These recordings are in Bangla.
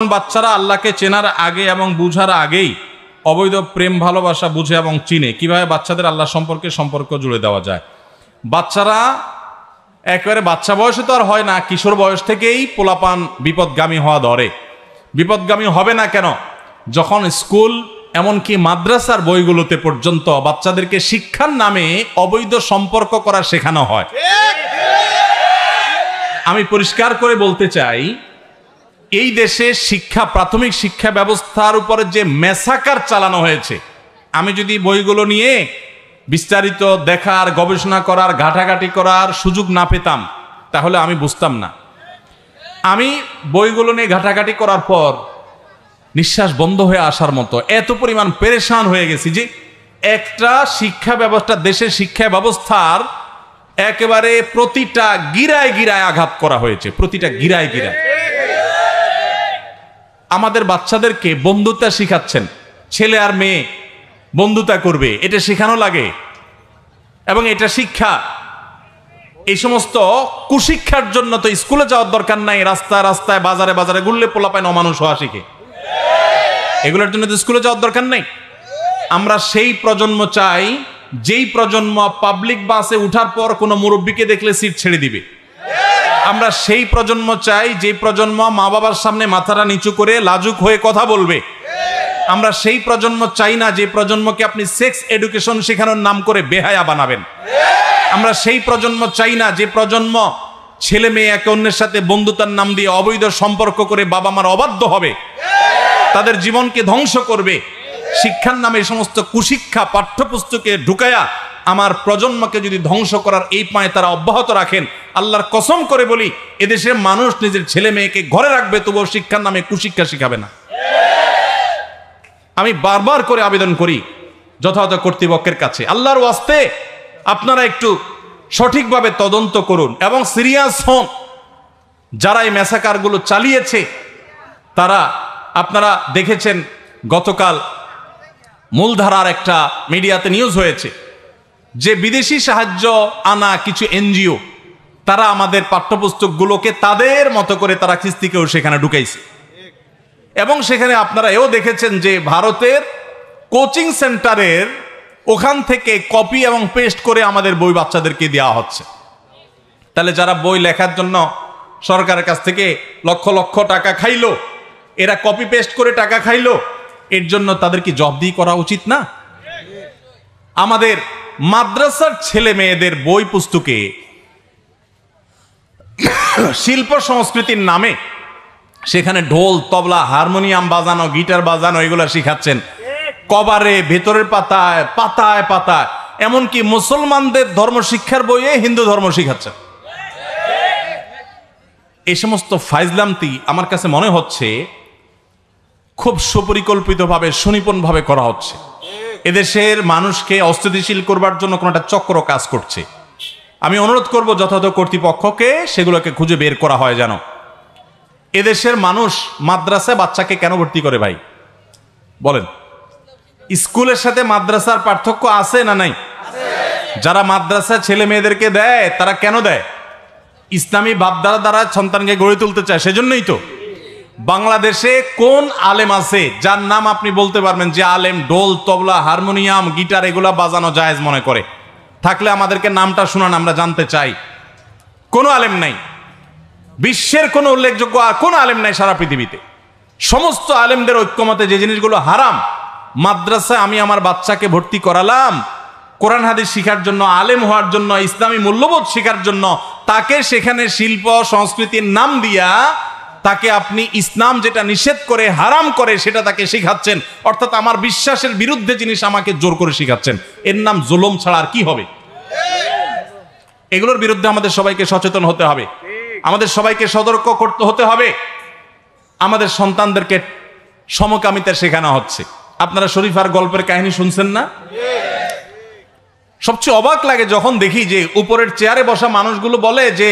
বাচ্চারা আল্লাহকে চেনার আগে এবং বুঝার আগেই অবৈধ প্রেম ভালোবাসা বুঝে এবং চিনে কিভাবে বাচ্চাদের আল্লাহ সম্পর্ক জুড়ে দেওয়া যায়। বাচ্চারা একেবারে বাচ্চা বয়সে তো আর হয় না, কিশোর বয়স থেকেই পোলাপান বিপদগামী হওয়া ধরে। বিপদগামী হবে না কেন? যখন স্কুল এমনকি মাদ্রাসার বইগুলোতে পর্যন্ত বাচ্চাদেরকে শিক্ষার নামে অবৈধ সম্পর্ক করা শেখানো হয়। আমি পরিষ্কার করে বলতে চাই, এই দেশে শিক্ষা, প্রাথমিক শিক্ষা ব্যবস্থার উপরে যে মেসাকার চালানো হয়েছে, আমি যদি বইগুলো নিয়ে বিস্তারিত দেখার, গবেষণা করার, ঘাটাঘাটি করার সুযোগ না পেতাম তাহলে আমি বুঝতাম না। আমি বইগুলো নিয়ে ঘাটাঘাটি করার পর নিঃশ্বাস বন্ধ হয়ে আসার মতো এত পরিমাণ পেরেশান হয়ে গেছি যে একটা শিক্ষা ব্যবস্থা, দেশের শিক্ষা ব্যবস্থার একেবারে প্রতিটা গিরায় গিরায় আঘাত করা হয়েছে, প্রতিটা গিরায় গিরায়। আমাদের বাচ্চাদেরকে বন্ধুত্ব শিখাচ্ছেন, ছেলে আর মেয়ে বন্ধুতা করবে, এটা শেখানো লাগে এবং এটা শিক্ষা। এই সমস্ত কুশিক্ষার জন্য তো স্কুলে যাওয়ার দরকার নাই, রাস্তায় রাস্তায় বাজারে বাজারে ঘুরলে পোলাপাইন অমানুষ হওয়া শিখে, এগুলোর জন্য তো স্কুলে যাওয়ার দরকার নেই। আমরা সেই প্রজন্ম চাই যেই প্রজন্ম পাবলিক বাসে উঠার পর কোনো মুরব্বীকে দেখলে সিট ছেড়ে দিবে। আমরা সেই প্রজন্ম চাই যে প্রজন্ম মা বাবার সামনে মাথাটা নিচু করে লাজুক হয়ে কথা বলবে। আমরা সেই প্রজন্ম চাই না যে প্রজন্মকে আপনি সেক্স এডুকেশন শেখানোর নাম করে বেহায়া বানাবেন। আমরা সেই প্রজন্ম চাই না যে প্রজন্ম ছেলে মেয়ে একে অন্যের সাথে বন্ধুতার নাম দিয়ে অবৈধ সম্পর্ক করে বাবা মার অবাধ্য হবে, তাদের জীবনকে ধ্বংস করবে। শিক্ষার নামে এই সমস্ত কুশিক্ষা পাঠ্যপুস্তকে ঢুকায়া আমার প্রজন্মকে যদি ধ্বংস করার এই পায়ে তারা অব্যাহত রাখেন, আল্লাহর কসম করে বলি এদেশের মানুষ নিজের ছেলে মেয়েকে ঘরে রাখবে, তবুও শিক্ষার নামে কুশিক্ষা শিখাবে না। আমি বারবার করে আবেদন করি যথাযথ কর্তৃপক্ষের কাছে, আল্লাহর ওয়াস্তে আপনারা একটু সঠিকভাবে তদন্ত করুন এবং সিরিয়াস হন। যারা এই ম্যাসাকারগুলো চালিয়েছে তারা, আপনারা দেখেছেন গতকাল মূলধারার একটা মিডিয়াতে নিউজ হয়েছে যে বিদেশি সাহায্য আনা কিছু এনজিও তারা আমাদের পাঠ্যপুস্তকগুলোকে তাদের মতো করে তারা খিস্তিকেও সেখানে ঢুকাইছে। এবং সেখানে আপনারা এও দেখেছেন যে ভারতের কোচিং সেন্টারের ওখান থেকে কপি এবং পেস্ট করে আমাদের বই বাচ্চাদেরকে দেওয়া হচ্ছে। তাহলে যারা বই লেখার জন্য সরকারের কাছ থেকে লক্ষ লক্ষ টাকা খাইলো, এরা কপি পেস্ট করে টাকা খাইলো, এর জন্য তাদের কি জবাবদিহি করা উচিত না? আমাদের মাদ্রাসার ছেলে মেয়েদের বই পুস্তকে শিল্প সংস্কৃতির নামে সেখানে ঢোল, তবলা, হারমোনিয়াম বাজানো, গিটার বাজানো এগুলো শিখাচ্ছেন কভারে, ভেতরের পাতায় পাতায় পাতায়, এমনকি মুসলমানদের ধর্ম শিক্ষার বইয়ে হিন্দু ধর্ম শিখাচ্ছেন। এই সমস্ত ফাইজলামতি আমার কাছে মনে হচ্ছে খুব সুপরিকল্পিতভাবে, সুনিপুণভাবে করা হচ্ছে। এদেশের মানুষকে অস্থিতিশীল করবার জন্য কোনো একটা চক্র কাজ করছে। আমি অনুরোধ করব যথাযথ কর্তৃপক্ষকে সেগুলোকে খুঁজে বের করা হয় যেন। এদেশের মানুষ মাদ্রাসায় বাচ্চাকে কেন ভর্তি করে ভাই বলেন? স্কুলের সাথে মাদ্রাসার পার্থক্য আছে না নাই? যারা মাদ্রাসা ছেলে মেয়েদেরকে দেয় তারা কেন দেয়? ইসলামী ভাবধারা দ্বারা সন্তানকে গড়ে তুলতে চায়, সেজন্যই তো। বাংলাদেশে কোন আলেম আছে যার নাম আপনি বলতে পারবেন যে আলেম ঢোল, তবলা, হারমোনিয়াম, গিটার এগুলা বাজানো জায়েজ মনে করে? থাকলে আমাদেরকে নামটা শুনান, আমরা জানতে চাই। কোনো আলেম নাই, বিশ্বের কোনো উল্লেখযোগ্য আর কোনো আলেম নাই সারা পৃথিবীতে। সমস্ত আলেমদের ঐক্যমতে যে জিনিসগুলো হারাম, মাদ্রাসায় আমি আমার বাচ্চাকে ভর্তি করালাম কোরআন হাদিস শিখার জন্য, আলেম হওয়ার জন্য, ইসলামী মূল্যবোধ শিখার জন্য, তাকে সেখানে শিল্প সংস্কৃতির নাম দিয়া তাকে আপনি ইসলাম যেটা নিষেধ করে, হারাম করে, সেটা তাকে শিখাচ্ছেন। অর্থাৎ আমার বিশ্বাসের বিরুদ্ধে জিনিস আমাকে জোর করে শিখাচ্ছেন। এর নাম জুলুম ছাড়া আর কি হবে? এগুলোর বিরুদ্ধে আমাদের সবাইকে সচেতন হতে হবে, আমাদের সবাইকে সতর্ক করতে হতে হবে। আমাদের সন্তানদেরকে সমকামিতা শেখানো হচ্ছে। আপনারা শরীফার গল্পের কাহিনী শুনছেন না? সবচেয়ে অবাক লাগে যখন দেখি যে উপরের চেয়ারে বসা মানুষগুলো বলে যে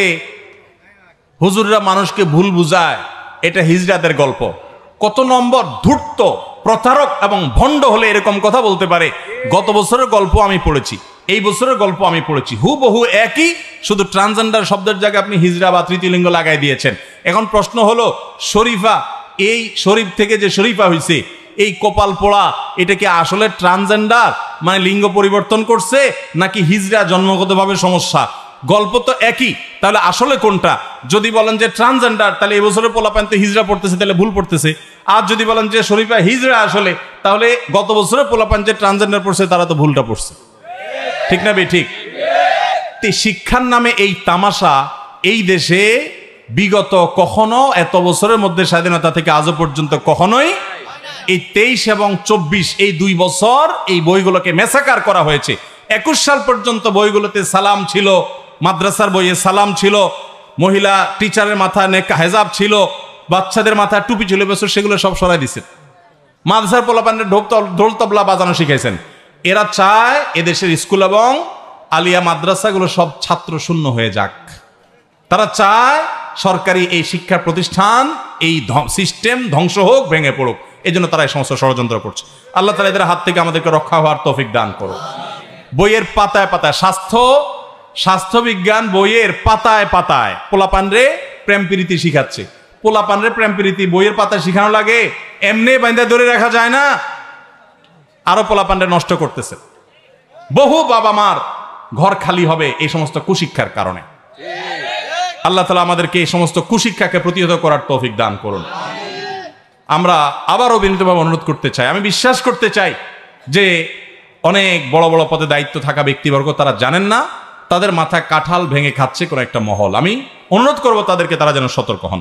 হুজুররা মানুষকে ভুল বুঝায়, এটা হিজড়াদের গল্প। কত নম্বর ধূর্ত, প্রতারক এবং ভণ্ড হলে এরকম কথা বলতে পারে? গত বছরের গল্প আমি পড়েছি, এই বছরের গল্প আমি পড়েছি, হুবহু একই, শুধু ট্রান্সজেন্ডার শব্দের জায়গায় আপনি হিজড়া বা তৃতীয় লিঙ্গ লাগাই দিয়েছেন। এখন প্রশ্ন হলো, শরীফা এই শরীফ থেকে যে শরীফা হইছে, এই কপাল পোড়া, এটা কি আসলে ট্রান্সজেন্ডার, মানে লিঙ্গ পরিবর্তন করছে, নাকি হিজড়া জন্মগতভাবে সমস্যা? গল্প তো একই, তাহলে আসলে কোনটা? যদি বলেন যে ট্রান্সজেন্ডার, তাহলে এবছরে পোলাপান তো হিজড়া পড়তেছে, তাহলে ভুল পড়তেছে। আর যদি বলেন যে শরীফা হিজড়া আসলে, তাহলে গত বছরে পোলাপান যে ট্রান্সজেন্ডার পড়ছে তারা তো ভুলটা পড়ছে। ঠিক না বে ঠিক? শিক্ষার নামে এই তামাশা এই দেশে বিগত কখনো, এত বছরের মধ্যে স্বাধীনতা থেকে আজও পর্যন্ত কখনোই, এই 23 এবং 24 এই 2 বছর এই বইগুলোকে মেসাকার করা হয়েছে। 21 সাল পর্যন্ত বইগুলোতে সালাম ছিল, মাদ্রাসার বইয়ে সালাম ছিল, মহিলা টিচারের মাথায় হেজাব ছিল, বাচ্চাদের মাথায় টুপি ছিল, বছর সেগুলো সব সরাই দিচ্ছেন। মাদ্রাসার পোলাপানের ঢোল তবলা বাজানো শিখাইছেন। এরা চায় এদেশের স্কুল এবং আলিয়া মাদ্রাসাগুলো সব ছাত্র শূন্য হয়ে যাক। তারা চায় সরকারি এই শিক্ষা প্রতিষ্ঠান, এই সিস্টেম ধ্বংস হোক, ভেঙে পড়ুক। এই জন্য তারা এই সমস্ত ষড়যন্ত্র করছে। আল্লাহ তাআলা এদের হাত থেকে আমাদেরকে রক্ষা হওয়ার তৌফিক দান করুন। বইয়ের পাতায় পাতায় স্বাস্থ্য বিজ্ঞান বইয়ের পাতায় পাতায় পোলাপানরে প্রেম প্রীতি শিখাচ্ছে। পোলাপানরে প্রেম প্রীতি বইয়ের পাতায় শিখানো লাগে, এমনি বাইন্দা ধরে রাখা যায় না। আরো পোলাপানরে নষ্ট করতেছে। বহু বাবা মার ঘর খালি হবে এই সমস্ত কুশিক্ষার কারণে। আল্লাহ তাআলা আমাদেরকে এই সমস্ত কুশিক্ষাকে প্রতিহত করার তৌফিক দান করুন। আমরা আবারও বিনীতভাবে অনুরোধ করতে চাই, আমি বিশ্বাস করতে চাই যে অনেক বড় বড় পদে দায়িত্ব থাকা ব্যক্তিবর্গ তারা জানেন না তাদের মাথায় কাঁঠাল ভেঙে খাচ্ছে কোন একটা মহল। আমি অনুরোধ করব তাদেরকে, তারা যেন সতর্ক হন।